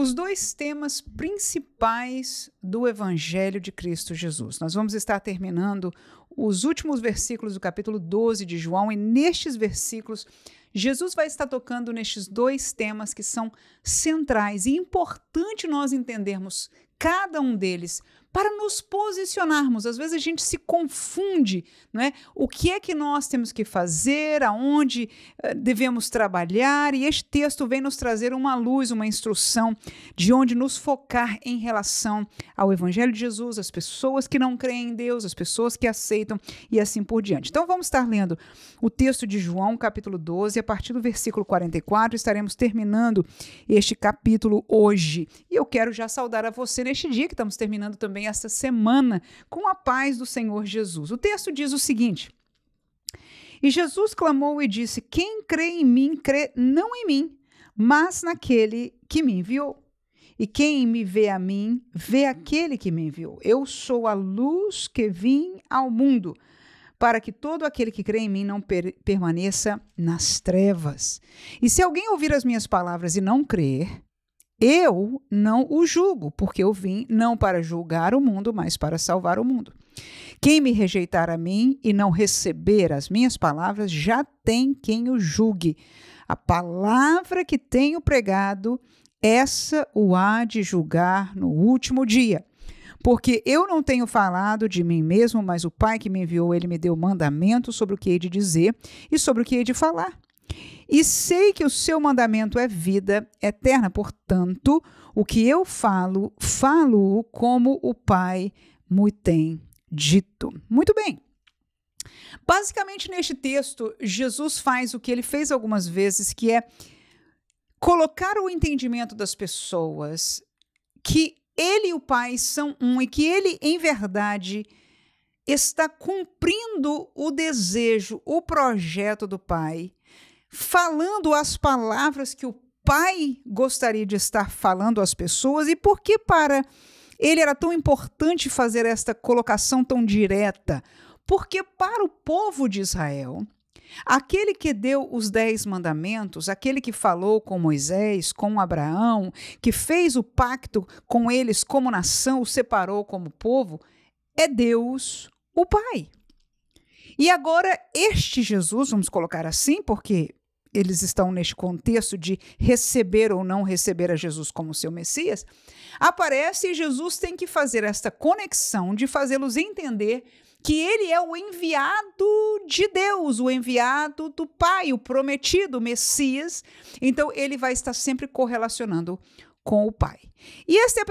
os dois temas principais do Evangelho de Cristo Jesus. Nós vamos estar terminando os últimos versículos do capítulo 12 de João, e nestes versículos, Jesus vai estar tocando nestes dois temas que são centrais, e é importante nós entendermos cada um deles para nos posicionarmos. Às vezes a gente se confunde, não é? O que é que nós temos que fazer, aonde devemos trabalhar, e este texto vem nos trazer uma luz, uma instrução de onde nos focar em relação ao Evangelho de Jesus, as pessoas que não creem em Deus, as pessoas que aceitam e assim por diante. Então vamos estar lendo o texto de João, capítulo 12, a partir do versículo 44, estaremos terminando este capítulo hoje. E eu quero já saudar a você neste dia, que estamos terminando também esta semana, com a paz do Senhor Jesus. O texto diz o seguinte: E Jesus clamou e disse: Quem crê em mim, crê não em mim, mas naquele que me enviou. E quem me vê a mim, vê aquele que me enviou. Eu sou a luz que vim ao mundo, para que todo aquele que crê em mim não permaneça nas trevas. E se alguém ouvir as minhas palavras e não crer, eu não o julgo, porque eu vim não para julgar o mundo, mas para salvar o mundo. Quem me rejeitar a mim e não receber as minhas palavras, já tem quem o julgue. A palavra que tenho pregado, essa o há de julgar no último dia. Porque eu não tenho falado de mim mesmo, mas o Pai que me enviou, ele me deu mandamento sobre o que hei de dizer e sobre o que hei de falar. E sei que o seu mandamento é vida eterna, portanto, o que eu falo, falo-o como o Pai me tem dito. Muito bem. Basicamente, neste texto, Jesus faz o que ele fez algumas vezes, que é colocar o entendimento das pessoas que ele e o Pai são um, e que ele, em verdade, está cumprindo o desejo, o projeto do Pai, falando as palavras que o Pai gostaria de estar falando às pessoas. E por que para ele era tão importante fazer esta colocação tão direta? Porque para o povo de Israel, aquele que deu os 10 mandamentos, aquele que falou com Moisés, com Abraão, que fez o pacto com eles como nação, o separou como povo, é Deus, o Pai. E agora este Jesus, vamos colocar assim, porque eles estão neste contexto de receber ou não receber a Jesus como seu Messias, aparece e Jesus tem que fazer esta conexão de fazê-los entender que ele é o enviado de Deus, o enviado do Pai, o prometido, o Messias. Então, ele vai estar sempre correlacionando com o Pai. E esse é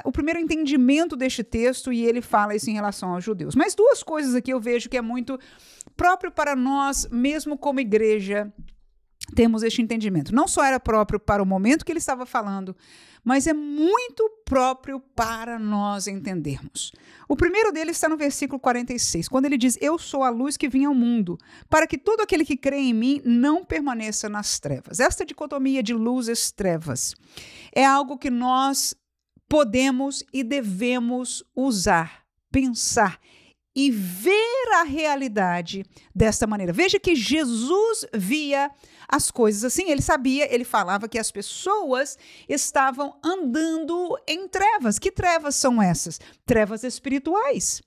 o primeiro entendimento deste texto, e ele fala isso em relação aos judeus. Mas duas coisas aqui eu vejo que é muito próprio para nós, mesmo como igreja, temos este entendimento. Não só era próprio para o momento que ele estava falando, mas é muito próprio para nós entendermos. O primeiro dele está no versículo 46, quando ele diz: Eu sou a luz que vim ao mundo, para que todo aquele que crê em mim não permaneça nas trevas. Esta dicotomia de luzes e trevas é algo que nós podemos e devemos usar, pensar e ver a realidade desta maneira. Veja que Jesus via as coisas assim, ele sabia, ele falava que as pessoas estavam andando em trevas. Que trevas são essas? Trevas espirituais.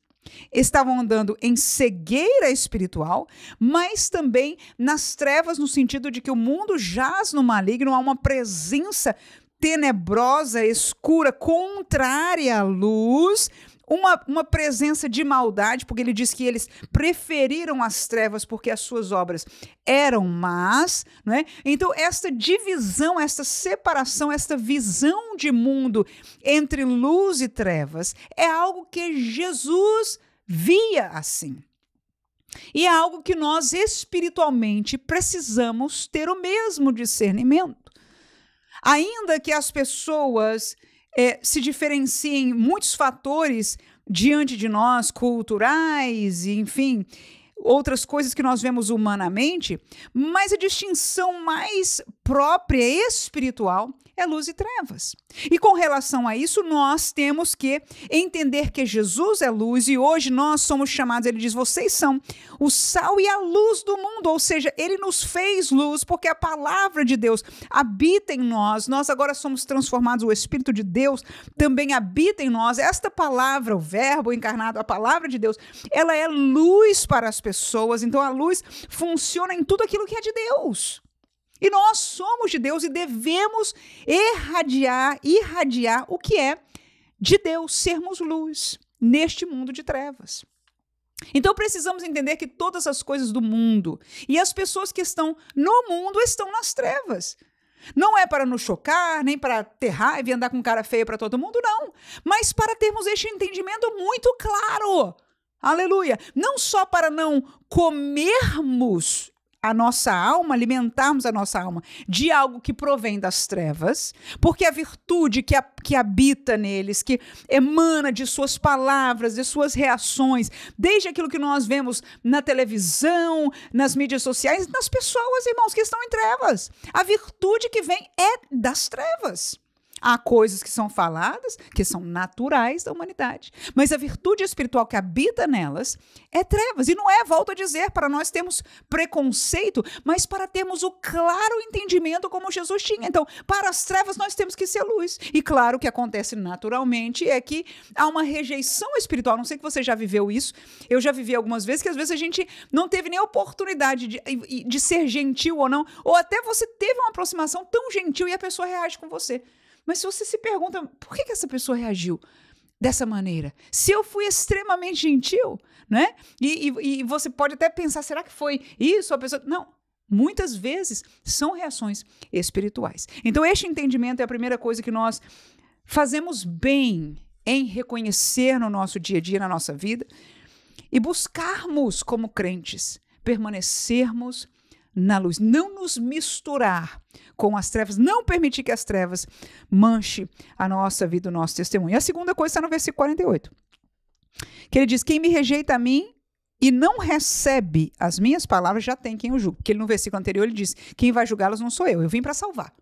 Estavam andando em cegueira espiritual, mas também nas trevas no sentido de que o mundo jaz no maligno, há uma presença tenebrosa, escura, contrária à luz, uma presença de maldade, porque ele diz que eles preferiram as trevas porque as suas obras eram más, né? Então, esta divisão, esta separação, esta visão de mundo entre luz e trevas é algo que Jesus via assim. E é algo que nós espiritualmente precisamos ter o mesmo discernimento. Ainda que as pessoas se diferenciem muitos fatores diante de nós, culturais, e, enfim, outras coisas que nós vemos humanamente, mas a distinção mais própria espiritual é luz e trevas. E com relação a isso, nós temos que entender que Jesus é luz e hoje nós somos chamados, ele diz, vocês são o sal e a luz do mundo, ou seja, ele nos fez luz porque a palavra de Deus habita em nós, nós agora somos transformados, o Espírito de Deus também habita em nós. Esta palavra, o verbo encarnado, a palavra de Deus, ela é luz para as pessoas, então a luz funciona em tudo aquilo que é de Deus. E nós somos de Deus e devemos irradiar o que é de Deus, sermos luz neste mundo de trevas. Então precisamos entender que todas as coisas do mundo e as pessoas que estão no mundo estão nas trevas. Não é para nos chocar, nem para ter raiva e andar com cara feia para todo mundo, não. Mas para termos este entendimento muito claro. Aleluia! Não só para não comermos a nossa alma, alimentarmos a nossa alma de algo que provém das trevas, porque a virtude que habita neles, que emana de suas palavras, de suas reações, desde aquilo que nós vemos na televisão, nas mídias sociais, nas pessoas, irmãos, que estão em trevas. A virtude que vem é das trevas. Há coisas que são faladas, que são naturais da humanidade. Mas a virtude espiritual que habita nelas é trevas. E não é, volto a dizer, para nós termos preconceito, mas para termos o claro entendimento como Jesus tinha. Então, para as trevas nós temos que ser luz. E claro, o que acontece naturalmente é que há uma rejeição espiritual. Não sei que você já viveu isso. Eu já vivi algumas vezes que às vezes a gente não teve nem oportunidade de ser gentil ou não. Ou até você teve uma aproximação tão gentil e a pessoa reage com você. Mas se você se pergunta, por que essa pessoa reagiu dessa maneira? Se eu fui extremamente gentil, né? E você pode até pensar, será que foi isso? A pessoa... Não, muitas vezes são reações espirituais. Então, este entendimento é a primeira coisa que nós fazemos bem em reconhecer no nosso dia a dia, na nossa vida, e buscarmos como crentes, permanecermos na luz, não nos misturar com as trevas, não permitir que as trevas manche a nossa vida, o nosso testemunho. E a segunda coisa está no versículo 48, que ele diz, quem me rejeita a mim e não recebe as minhas palavras, já tem quem o julgue. Porque ele, no versículo anterior ele diz, quem vai julgá-los não sou eu vim para salvar.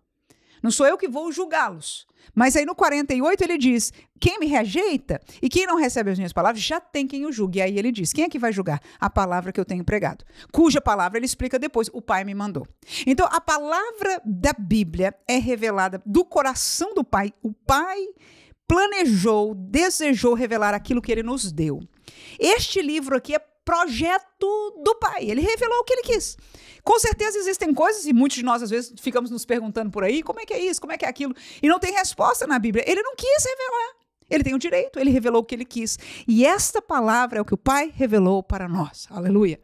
Não sou eu que vou julgá-los. Mas aí no 48 ele diz, quem me rejeita e quem não recebe as minhas palavras, já tem quem o julgue. E aí ele diz, quem é que vai julgar? A palavra que eu tenho pregado. Cuja palavra ele explica depois, o Pai me mandou. Então a palavra da Bíblia é revelada do coração do Pai. O Pai planejou, desejou revelar aquilo que ele nos deu. Este livro aqui é projeto do Pai. Ele revelou o que ele quis. Com certeza existem coisas, e muitos de nós às vezes ficamos nos perguntando por aí, como é que é isso, como é que é aquilo, e não tem resposta na Bíblia. Ele não quis revelar. Ele tem o direito, ele revelou o que ele quis. E esta palavra é o que o Pai revelou para nós. Aleluia.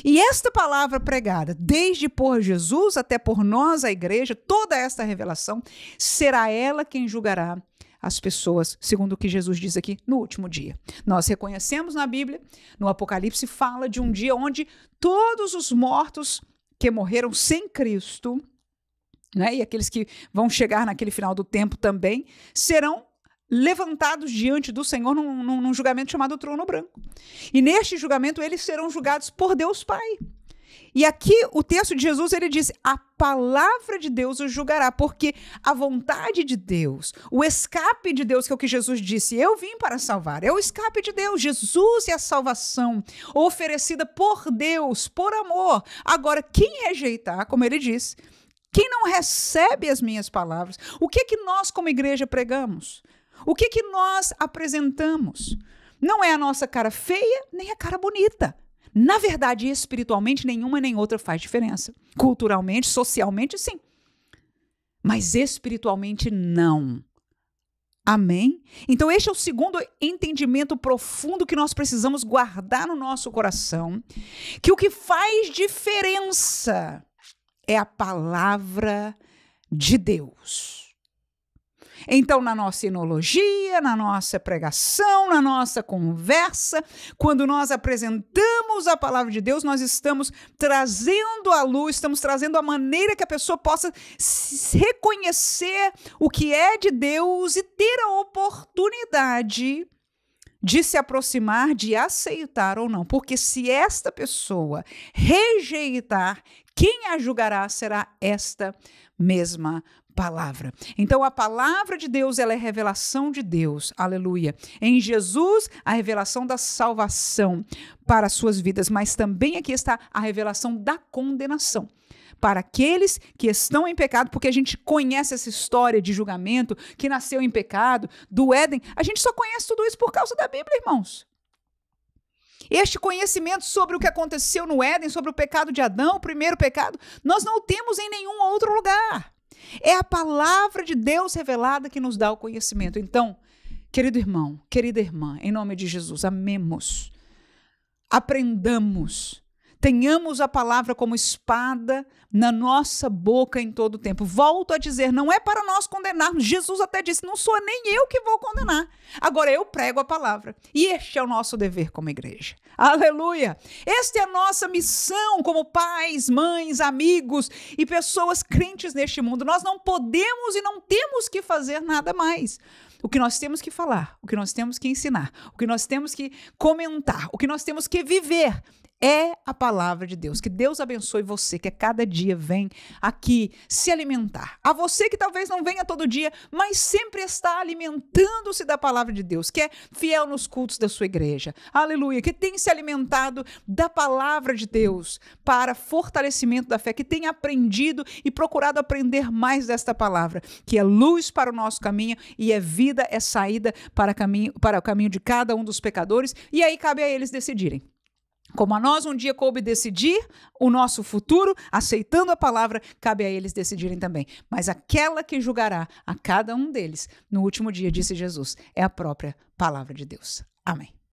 E esta palavra pregada, desde por Jesus até por nós, a igreja, toda esta revelação, será ela quem julgará as pessoas, segundo o que Jesus diz aqui no último dia. Nós reconhecemos na Bíblia, no Apocalipse fala de um dia onde todos os mortos que morreram sem Cristo, né, e aqueles que vão chegar naquele final do tempo também, serão levantados diante do Senhor num julgamento chamado Trono Branco. E neste julgamento eles serão julgados por Deus Pai. E aqui o texto de Jesus, ele diz, a palavra de Deus os julgará, porque a vontade de Deus, o escape de Deus, que é o que Jesus disse, eu vim para salvar, é o escape de Deus, Jesus é a salvação oferecida por Deus, por amor. Agora, quem rejeitar, como ele diz, quem não recebe as minhas palavras, o que que nós como igreja pregamos? O que que nós apresentamos? Não é a nossa cara feia, nem a cara bonita. Na verdade, espiritualmente, nenhuma nem outra faz diferença. Culturalmente, socialmente, sim. Mas espiritualmente, não. Amém? Então, este é o segundo entendimento profundo que nós precisamos guardar no nosso coração, que o que faz diferença é a palavra de Deus. Então, na nossa enologia, na nossa pregação, na nossa conversa, quando nós apresentamos a palavra de Deus, nós estamos trazendo a luz, estamos trazendo a maneira que a pessoa possa reconhecer o que é de Deus e ter a oportunidade de se aproximar, de aceitar ou não. Porque se esta pessoa rejeitar, quem a julgará será esta mesma palavra. Então, a palavra de Deus, ela é revelação de Deus. Aleluia. Em Jesus, a revelação da salvação para as suas vidas, mas também aqui está a revelação da condenação para aqueles que estão em pecado, porque a gente conhece essa história de julgamento, que nasceu em pecado, do Éden. A gente só conhece tudo isso por causa da Bíblia, irmãos. Este conhecimento sobre o que aconteceu no Éden, sobre o pecado de Adão, o primeiro pecado, nós não temos em nenhum outro lugar. É a palavra de Deus revelada que nos dá o conhecimento. Então, querido irmão, querida irmã, em nome de Jesus, amemos, aprendamos, tenhamos a palavra como espada na nossa boca em todo o tempo. Volto a dizer, não é para nós condenarmos. Jesus até disse, não sou nem eu que vou condenar. Agora eu prego a palavra. E este é o nosso dever como igreja. Aleluia! Esta é a nossa missão como pais, mães, amigos e pessoas crentes neste mundo. Nós não podemos e não temos que fazer nada mais. O que nós temos que falar, o que nós temos que ensinar, o que nós temos que comentar, o que nós temos que viver é a palavra de Deus. Que Deus abençoe você, que a cada dia vem aqui se alimentar. A você que talvez não venha todo dia, mas sempre está alimentando-se da palavra de Deus, que é fiel nos cultos da sua igreja. Aleluia. Que tem se alimentado da palavra de Deus para fortalecimento da fé, que tem aprendido e procurado aprender mais desta palavra, que é luz para o nosso caminho e é vida, é saída para o caminho de cada um dos pecadores. E aí cabe a eles decidirem. Como a nós um dia coube decidir o nosso futuro, aceitando a palavra, cabe a eles decidirem também. Mas aquela que julgará a cada um deles no último dia, disse Jesus, é a própria palavra de Deus. Amém.